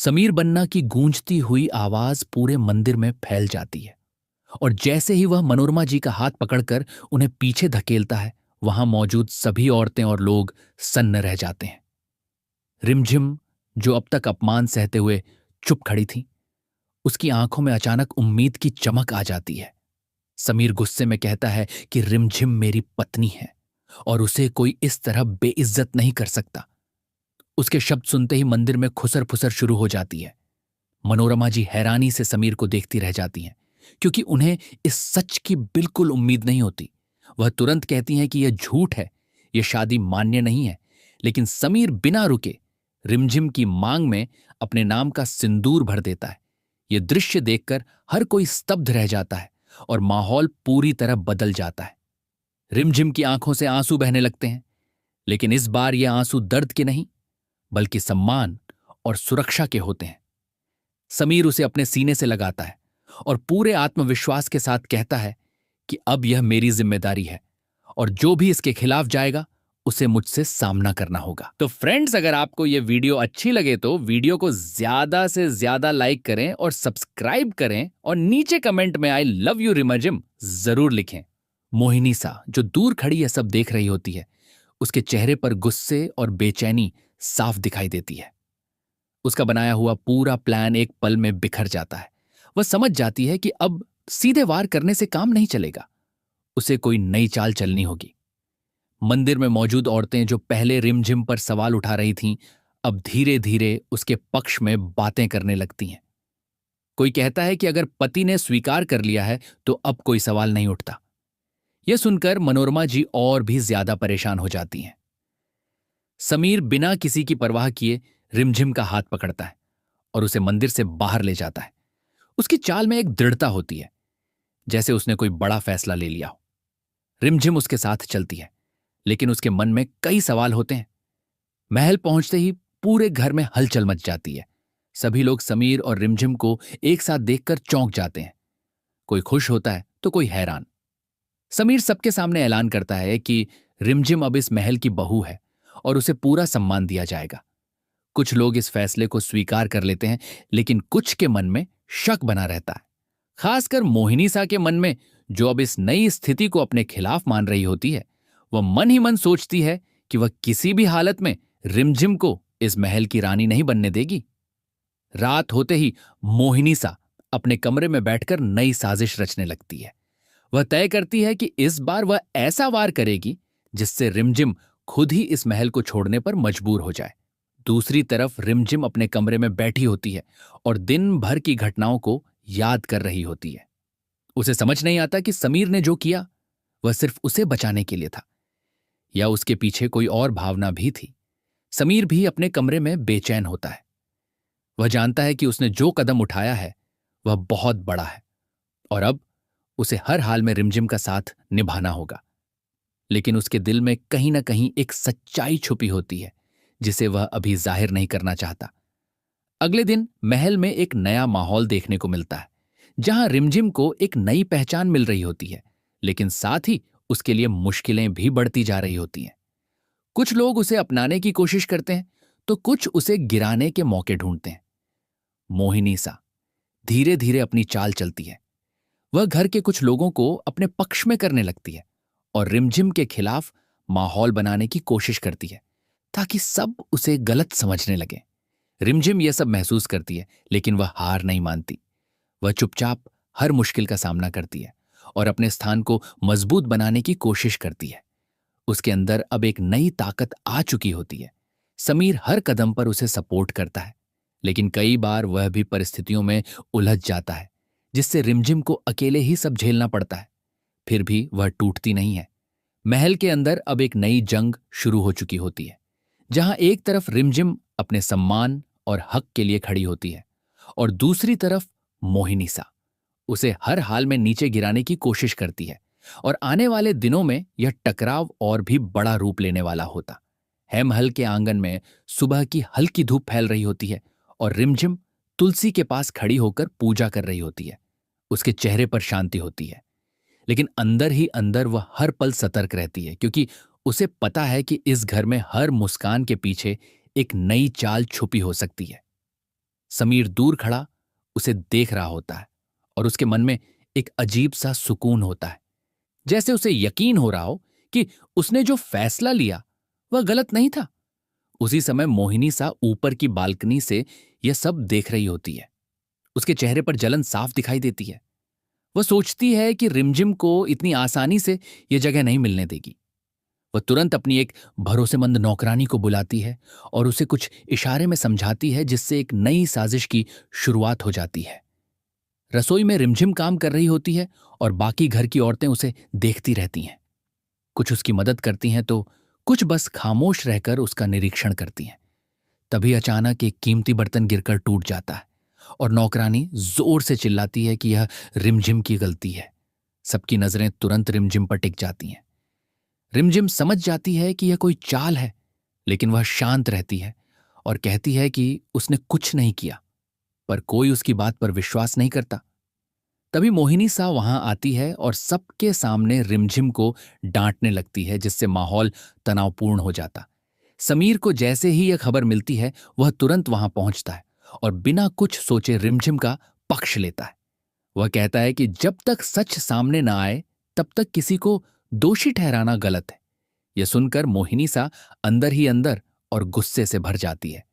समीर बन्ना की गूंजती हुई आवाज पूरे मंदिर में फैल जाती है और जैसे ही वह मनोरमा जी का हाथ पकड़कर उन्हें पीछे धकेलता है, वहां मौजूद सभी औरतें और लोग सन्न रह जाते हैं। रिमझिम, जो अब तक अपमान सहते हुए चुप खड़ी थी, उसकी आंखों में अचानक उम्मीद की चमक आ जाती है। समीर गुस्से में कहता है कि रिमझिम मेरी पत्नी है और उसे कोई इस तरह बेइज्जत नहीं कर सकता। उसके शब्द सुनते ही मंदिर में खुसर फुसर शुरू हो जाती है। मनोरमा जी हैरानी से समीर को देखती रह जाती हैं, क्योंकि उन्हें इस सच की बिल्कुल उम्मीद नहीं होती। वह तुरंत कहती हैं कि यह झूठ है, यह शादी मान्य नहीं है। लेकिन समीर बिना रुके रिमझिम की मांग में अपने नाम का सिंदूर भर देता है। यह दृश्य देखकर हर कोई स्तब्ध रह जाता है और माहौल पूरी तरह बदल जाता है। रिमझिम की आंखों से आंसू बहने लगते हैं, लेकिन इस बार ये आंसू दर्द के नहीं, बल्कि सम्मान और सुरक्षा के होते हैं। समीर उसे अपने सीने से लगाता है और पूरे आत्मविश्वास के साथ कहता है कि अब यह मेरी जिम्मेदारी है और जो भी इसके खिलाफ जाएगा उसे मुझसे सामना करना होगा। तो फ्रेंड्स, अगर आपको यह वीडियो अच्छी लगे तो वीडियो को ज्यादा से ज्यादा लाइक करें और सब्सक्राइब करें और नीचे कमेंट में आई लव यू रिमझिम जरूर लिखें। मोहिनी सा, जो दूर खड़ी यह सब देख रही होती है, उसके चेहरे पर गुस्से और बेचैनी साफ दिखाई देती है। उसका बनाया हुआ पूरा प्लान एक पल में बिखर जाता है। वह समझ जाती है कि अब सीधे वार करने से काम नहीं चलेगा, उसे कोई नई चाल चलनी होगी। मंदिर में मौजूद औरतें जो पहले रिमझिम पर सवाल उठा रही थीं, अब धीरे धीरे उसके पक्ष में बातें करने लगती हैं। कोई कहता है कि अगर पति ने स्वीकार कर लिया है तो अब कोई सवाल नहीं उठता। यह सुनकर मनोरमा जी और भी ज्यादा परेशान हो जाती हैं। समीर बिना किसी की परवाह किए रिमझिम का हाथ पकड़ता है और उसे मंदिर से बाहर ले जाता है। उसकी चाल में एक दृढ़ता होती है, जैसे उसने कोई बड़ा फैसला ले लिया हो। रिमझिम उसके साथ चलती है, लेकिन उसके मन में कई सवाल होते हैं। महल पहुंचते ही पूरे घर में हलचल मच जाती है। सभी लोग समीर और रिमझिम को एक साथ देखकर चौंक जाते हैं। कोई खुश होता है तो कोई हैरान। समीर सबके सामने ऐलान करता है कि रिमझिम अब इस महल की बहू है और उसे पूरा सम्मान दिया जाएगा। कुछ लोग इस फैसले को स्वीकार कर लेते हैं, लेकिन कुछ के मन में शक बना रहता है। खासकर मोहिनी सा के मन में, जो अब इस नई स्थिति को अपने खिलाफ मान रही होती है। वह मन ही मन सोचती है कि वह किसी भी हालत में रिमझिम को इस महल की रानी नहीं बनने देगी। रात होते ही मोहिनी सा अपने कमरे में बैठकर नई साजिश रचने लगती है। वह तय करती है कि इस बार वह ऐसा वार करेगी जिससे रिमझिम खुद ही इस महल को छोड़ने पर मजबूर हो जाए। दूसरी तरफ रिमझिम अपने कमरे में बैठी होती है और दिन भर की घटनाओं को याद कर रही होती है। उसे समझ नहीं आता कि समीर ने जो किया वह सिर्फ उसे बचाने के लिए था या उसके पीछे कोई और भावना भी थी। समीर भी अपने कमरे में बेचैन होता है। वह जानता है कि उसने जो कदम उठाया है वह बहुत बड़ा है और अब उसे हर हाल में रिमझिम का साथ निभाना होगा। लेकिन उसके दिल में कहीं ना कहीं एक सच्चाई छुपी होती है जिसे वह अभी जाहिर नहीं करना चाहता। अगले दिन महल में एक नया माहौल देखने को मिलता है, जहां रिमझिम को एक नई पहचान मिल रही होती है, लेकिन साथ ही उसके लिए मुश्किलें भी बढ़ती जा रही होती हैं। कुछ लोग उसे अपनाने की कोशिश करते हैं तो कुछ उसे गिराने के मौके ढूंढते हैं। मोहिनी सा धीरे धीरे अपनी चाल चलती है। वह घर के कुछ लोगों को अपने पक्ष में करने लगती है और रिमझिम के खिलाफ माहौल बनाने की कोशिश करती है, ताकि सब उसे गलत समझने लगे। रिमझिम यह सब महसूस करती है, लेकिन वह हार नहीं मानती। वह चुपचाप हर मुश्किल का सामना करती है और अपने स्थान को मजबूत बनाने की कोशिश करती है। उसके अंदर अब एक नई ताकत आ चुकी होती है। समीर हर कदम पर उसे सपोर्ट करता है, लेकिन कई बार वह भी परिस्थितियों में उलझ जाता है, जिससे रिमझिम को अकेले ही सब झेलना पड़ता है। फिर भी वह टूटती नहीं है। महल के अंदर अब एक नई जंग शुरू हो चुकी होती है, जहां एक तरफ रिमझिम अपने सम्मान और हक के लिए खड़ी होती है और दूसरी तरफ मोहिनी सा उसे हर हाल में नीचे गिराने की कोशिश करती है। और आने वाले दिनों में यह टकराव और भी बड़ा रूप लेने वाला होता है। महल के आंगन में सुबह की हल्की धूप फैल रही होती है और रिमझिम तुलसी के पास खड़ी होकर पूजा कर रही होती है। उसके चेहरे पर शांति होती है, लेकिन अंदर ही अंदर वह हर पल सतर्क रहती है, क्योंकि उसे पता है कि इस घर में हर मुस्कान के पीछे एक नई चाल छुपी हो सकती है। समीर दूर खड़ा उसे देख रहा होता है और उसके मन में एक अजीब सा सुकून होता है, जैसे उसे यकीन हो रहा हो कि उसने जो फैसला लिया वह गलत नहीं था। उसी समय मोहिनी सा ऊपर की बालकनी से यह सब देख रही होती है। उसके चेहरे पर जलन साफ दिखाई देती है। वह सोचती है कि रिमझिम को इतनी आसानी से यह जगह नहीं मिलने देगी। वह तुरंत अपनी एक भरोसेमंद नौकरानी को बुलाती है और उसे कुछ इशारे में समझाती है, जिससे एक नई साजिश की शुरुआत हो जाती है। रसोई में रिमझिम काम कर रही होती है और बाकी घर की औरतें उसे देखती रहती हैं। कुछ उसकी मदद करती हैं तो कुछ बस खामोश रहकर उसका निरीक्षण करती हैं। तभी अचानक एक कीमती बर्तन गिरकर टूट जाता है और नौकरानी जोर से चिल्लाती है कि यह रिमझिम की गलती है। सबकी नजरें तुरंत रिमझिम पर टिक जाती हैं। रिमझिम समझ जाती है कि यह कोई चाल है, लेकिन वह शांत रहती है और कहती है कि उसने कुछ नहीं किया, पर कोई उसकी बात पर विश्वास नहीं करता। तभी मोहिनी सा वहां आती है और सबके सामने रिमझिम को डांटने लगती है, जिससे माहौल तनावपूर्ण हो जाता। समीर को जैसे ही यह खबर मिलती है वह तुरंत वहां पहुंचता है और बिना कुछ सोचे रिमझिम का पक्ष लेता है। वह कहता है कि जब तक सच सामने ना आए तब तक किसी को दोषी ठहराना गलत है। यह सुनकर मोहिनी सा अंदर ही अंदर और गुस्से से भर जाती है।